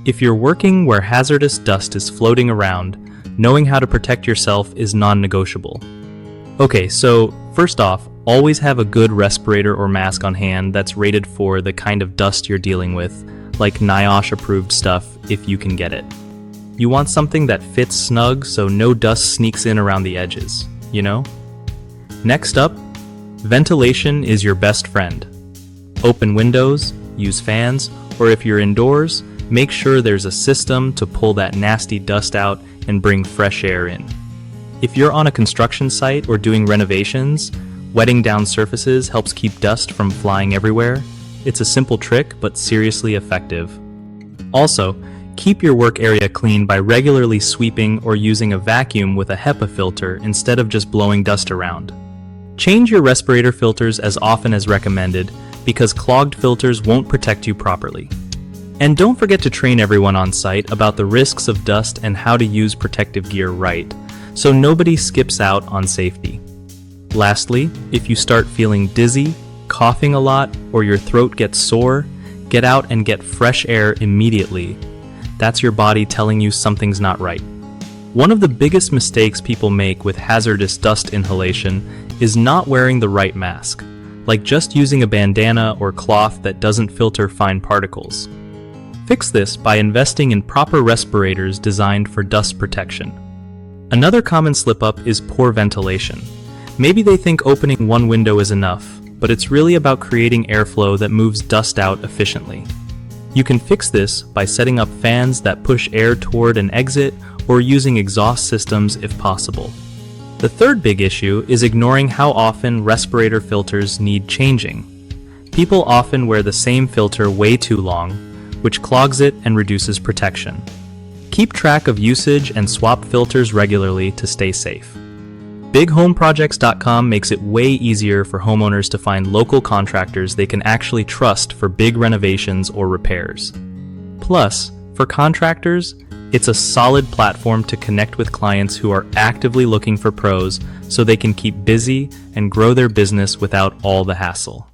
If you're working where hazardous dust is floating around, knowing how to protect yourself is non-negotiable. Okay, so first off, always have a good respirator or mask on hand that's rated for the kind of dust you're dealing with, like NIOSH-approved stuff if you can get it. You want something that fits snug so no dust sneaks in around the edges, you know? Next up, ventilation is your best friend. Open windows, use fans, or if you're indoors, make sure there's a system to pull that nasty dust out and bring fresh air in. If you're on a construction site or doing renovations, wetting down surfaces helps keep dust from flying everywhere. It's a simple trick, but seriously effective. Also, keep your work area clean by regularly sweeping or using a vacuum with a HEPA filter instead of just blowing dust around. Change your respirator filters as often as recommended because clogged filters won't protect you properly. And don't forget to train everyone on site about the risks of dust and how to use protective gear right, so nobody skips out on safety. Lastly, if you start feeling dizzy, coughing a lot, or your throat gets sore, get out and get fresh air immediately. That's your body telling you something's not right. One of the biggest mistakes people make with hazardous dust inhalation is not wearing the right mask, like just using a bandana or cloth that doesn't filter fine particles. Fix this by investing in proper respirators designed for dust protection. Another common slip-up is poor ventilation. Maybe they think opening one window is enough, but it's really about creating airflow that moves dust out efficiently. You can fix this by setting up fans that push air toward an exit or using exhaust systems if possible. The third big issue is ignoring how often respirator filters need changing. People often wear the same filter way too long, which clogs it and reduces protection. Keep track of usage and swap filters regularly to stay safe. BigHomeProjects.com makes it way easier for homeowners to find local contractors they can actually trust for big renovations or repairs. Plus, for contractors, it's a solid platform to connect with clients who are actively looking for pros so they can keep busy and grow their business without all the hassle.